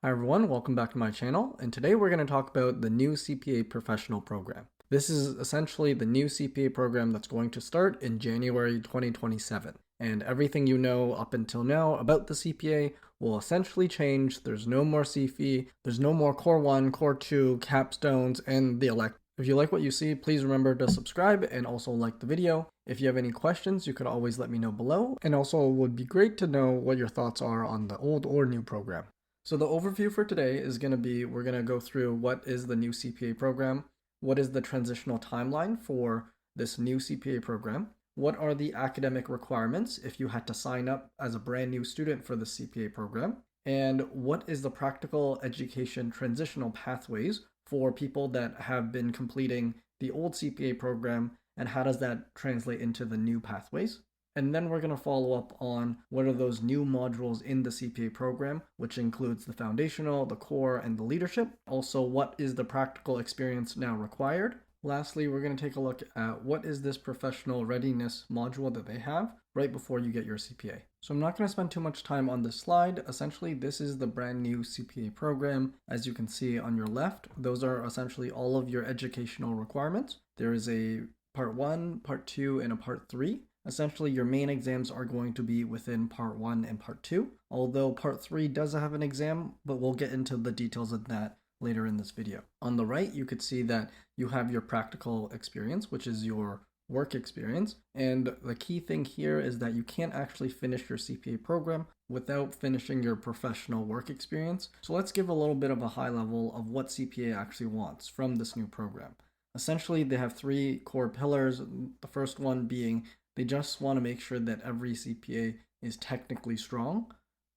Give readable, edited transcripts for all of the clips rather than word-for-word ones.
Hi everyone, welcome back to my channel, and today we're going to talk about the new CPA Professional Program. This is essentially the new CPA program that's going to start in January 2027, and everything you know up until now about the CPA will essentially change. There's no more CFE, there's no more Core 1, Core 2, capstones, and the elect. If you like what you see, please remember to subscribe and also like the video. If you have any questions, you could always let me know below, and also it would be great to know what your thoughts are on the old or new program. So the overview for today is going to be, we're going to go through what is the new CPA program, what is the transitional timeline for this new CPA program, what are the academic requirements if you had to sign up as a brand new student for the CPA program, and what is the practical education transitional pathways for people that have been completing the old CPA program, and how does that translate into the new pathways. And then we're going to follow up on what are those new modules in the CPA program, which includes the foundational, the core, and the leadership. Also, what is the practical experience now required? Lastly, we're going to take a look at what is this professional readiness module that they have right before you get your CPA. So I'm not going to spend too much time on this slide. Essentially, this is the brand new CPA program. As you can see on your left, those are essentially all of your educational requirements. There is a part 1, part 2, and a part 3. Essentially, your main exams are going to be within part 1 and part 2, although part 3 does have an exam, but we'll get into the details of that later in this video. On the right, you could see that you have your practical experience, which is your work experience, and the key thing here is that you can't actually finish your CPA program without finishing your professional work experience. So let's give a little bit of a high level of what CPA actually wants from this new program. Essentially, they have 3 core pillars, the first one being they just want to make sure that every CPA is technically strong.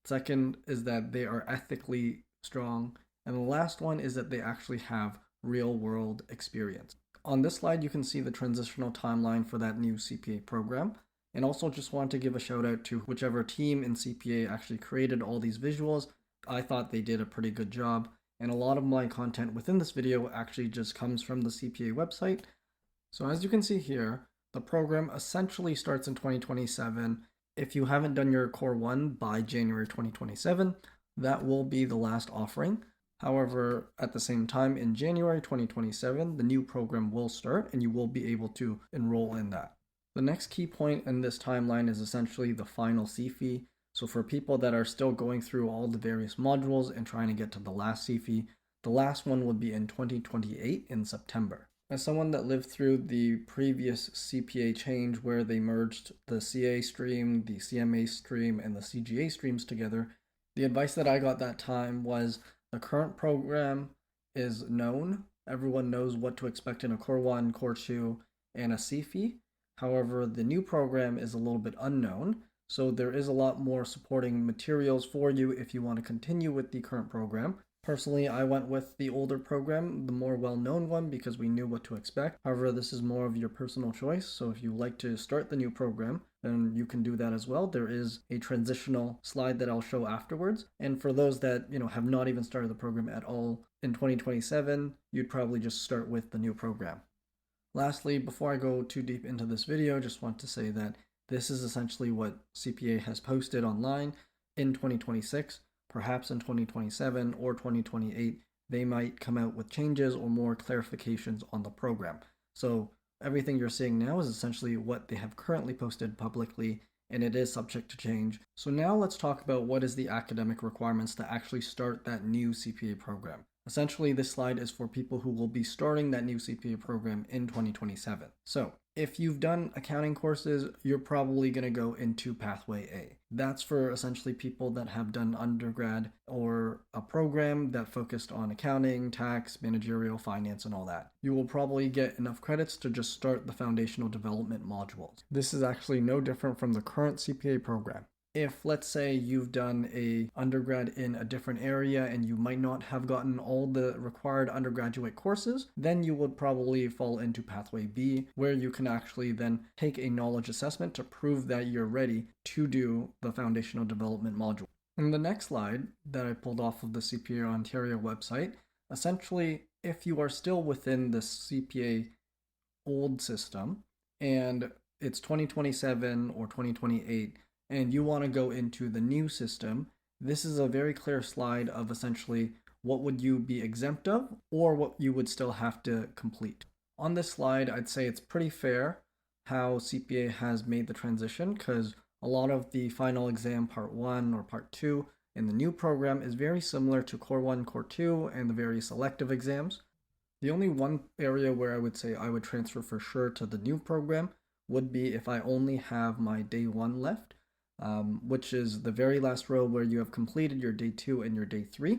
Second is that they are ethically strong. And the last one is that they actually have real world experience. On this slide, you can see the transitional timeline for that new CPA program. And also just want to give a shout out to whichever team in CPA actually created all these visuals. I thought they did a pretty good job. And a lot of my content within this video actually just comes from the CPA website. So as you can see here, the program essentially starts in 2027. If you haven't done your Core 1 by January 2027, that will be the last offering. However, at the same time, in January 2027, the new program will start and you will be able to enroll in that. The next key point in this timeline is essentially the final CFE. So for people that are still going through all the various modules and trying to get to the last CFE, the last one would be in 2028 in September. As someone that lived through the previous CPA change where they merged the CA stream, the CMA stream, and the CGA streams together, the advice that I got that time was the current program is known. Everyone knows what to expect in a Core 1, Core 2, and a CFE. However, the new program is a little bit unknown, so there is a lot more supporting materials for you if you want to continue with the current program. Personally, I went with the older program, the more well-known one, because we knew what to expect. However, this is more of your personal choice, so if you like to start the new program, then you can do that as well. There is a transitional slide that I'll show afterwards. And for those that, have not even started the program at all, in 2027, you'd probably just start with the new program. Lastly, before I go too deep into this video, just want to say that this is essentially what CPA has posted online in 2026. Perhaps in 2027 or 2028, they might come out with changes or more clarifications on the program. So everything you're seeing now is essentially what they have currently posted publicly, and it is subject to change. So now let's talk about what is the academic requirements to actually start that new CPA program. Essentially, this slide is for people who will be starting that new CPA program in 2027. So if you've done accounting courses, you're probably going to go into pathway A. That's for essentially people that have done undergrad or a program that focused on accounting, tax, managerial, finance, and all that. You will probably get enough credits to just start the foundational development modules. This is actually no different from the current CPA program. If, let's say, you've done a undergrad in a different area and you might not have gotten all the required undergraduate courses, then you would probably fall into pathway B, where you can actually then take a knowledge assessment to prove that you're ready to do the foundational development module. In the next slide that I pulled off of the CPA Ontario website, essentially, if you are still within the CPA old system and it's 2027 or 2028, and you want to go into the new system, This is a very clear slide of essentially what would you be exempt of or what you would still have to complete. On this slide, I'd say it's pretty fair how CPA has made the transition because a lot of the final exam part 1 or part 2 in the new program is very similar to core 1, core 2 and the various elective exams. The only one area where I would say I would transfer for sure to the new program would be if I only have my day 1 left, which is the very last row where you have completed your day 2 and your day 3.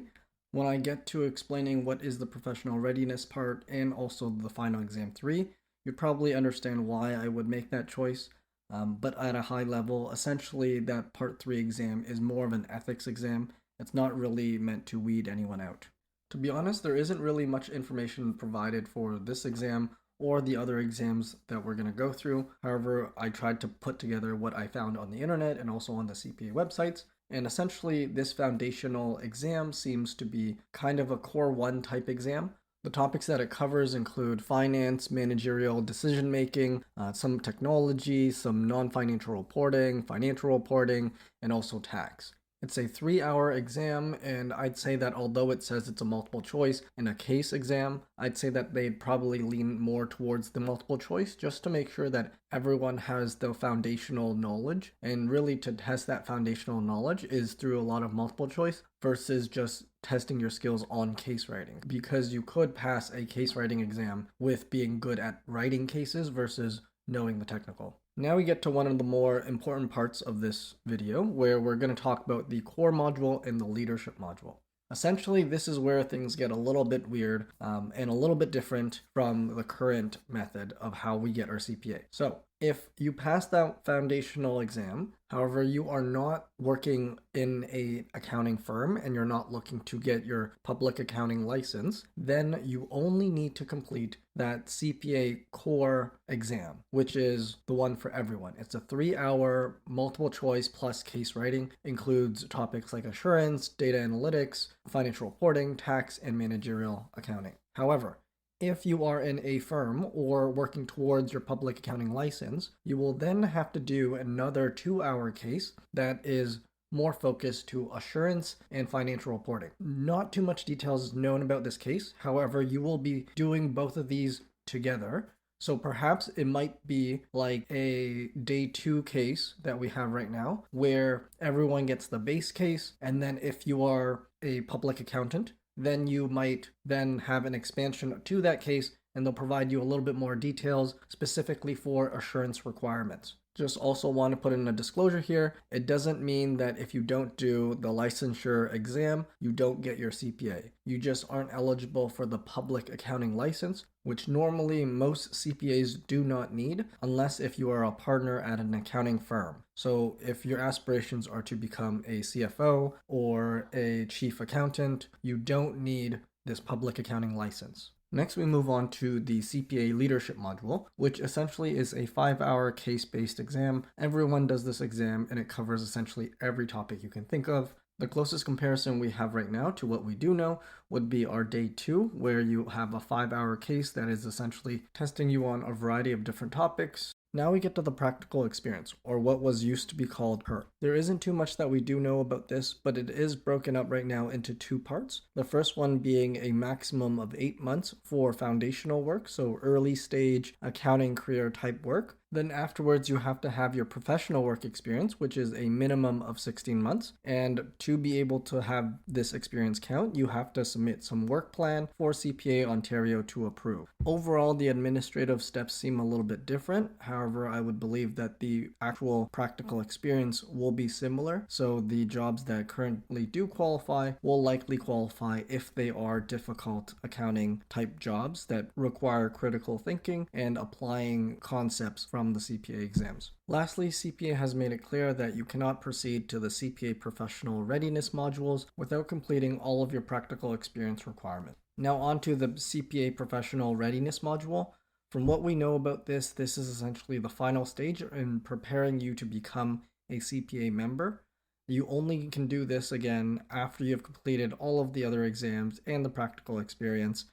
When I get to explaining what is the professional readiness part and also the final exam 3, you'd probably understand why I would make that choice. But at a high level, essentially that part 3 exam is more of an ethics exam. It's not really meant to weed anyone out. To be honest, there isn't really much information provided for this exam or the other exams that we're going to go through. However, I tried to put together what I found on the internet and also on the CPA websites. And essentially, this foundational exam seems to be kind of a core 1 type exam. The topics that it covers include finance, managerial decision making, some technology, some non financial reporting, financial reporting, and also tax. It's a 3-hour exam, and I'd say that although it says it's a multiple choice and a case exam, I'd say that they'd probably lean more towards the multiple choice just to make sure that everyone has the foundational knowledge. And really, to test that foundational knowledge is through a lot of multiple choice versus just testing your skills on case writing. Because you could pass a case writing exam with being good at writing cases versus knowing the technical. Now we get to one of the more important parts of this video where we're going to talk about the core module and the leadership module. Essentially, this is where things get a little bit weird and a little bit different from the current method of how we get our CPA. So if you pass that foundational exam, however, you are not working in a accounting firm and you're not looking to get your public accounting license, then you only need to complete that CPA core exam, which is the one for everyone. It's a 3-hour multiple choice plus case writing, includes topics like assurance, data analytics, financial reporting, tax, and managerial accounting. However, if you are in a firm or working towards your public accounting license, you will then have to do another 2-hour case that is more focused to assurance and financial reporting. Not too much details is known about this case. However, you will be doing both of these together. So perhaps it might be like a day 2 case that we have right now, where everyone gets the base case, and then if you are a public accountant, then you might then have an expansion to that case, and they'll provide you a little bit more details specifically for assurance requirements. Just also want to put in a disclosure here. It doesn't mean that if you don't do the licensure exam, you don't get your CPA. You just aren't eligible for the public accounting license, which normally most CPAs do not need unless if you are a partner at an accounting firm. So if your aspirations are to become a CFO or a chief accountant, you don't need this public accounting license. Next, we move on to the CPA leadership module, which essentially is a 5-hour case-based exam. Everyone does this exam and it covers essentially every topic you can think of. The closest comparison we have right now to what we do know would be our day 2, where you have a 5-hour case that is essentially testing you on a variety of different topics. Now we get to the practical experience, or what was used to be called PEP. There isn't too much that we do know about this, but it is broken up right now into 2 parts. The first one being a maximum of 8 months for foundational work, so early stage accounting career type work. Then afterwards, you have to have your professional work experience, which is a minimum of 16 months. And to be able to have this experience count, you have to submit some work plan for CPA Ontario to approve. Overall, the administrative steps seem a little bit different. However, I would believe that the actual practical experience will be similar. So the jobs that currently do qualify will likely qualify if they are difficult accounting type jobs that require critical thinking and applying concepts from the CPA exams. Lastly, CPA has made it clear that you cannot proceed to the CPA Professional Readiness modules without completing all of your practical experience requirements. Now on to the CPA Professional Readiness module. From what we know about this is essentially the final stage in preparing you to become a CPA member. You only can do this again after you've completed all of the other exams and the practical experience.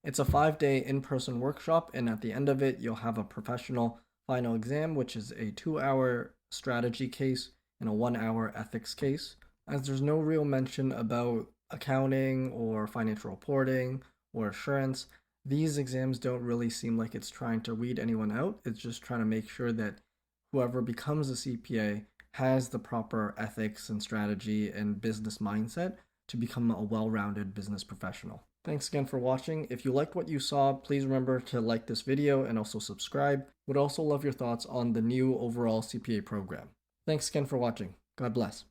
It's a 5-day in-person workshop, and at the end of it, you'll have a professional final exam, which is a 2-hour strategy case and a 1-hour ethics case. as there's no real mention about accounting or financial reporting or assurance. These exams don't really seem like it's trying to weed anyone out. It's just trying to make sure that whoever becomes a CPA has the proper ethics and strategy and business mindset to become a well rounded business professional. Thanks again for watching. If you liked what you saw, please remember to like this video and also subscribe. Would also love your thoughts on the new overall CPA program. Thanks again for watching. God bless.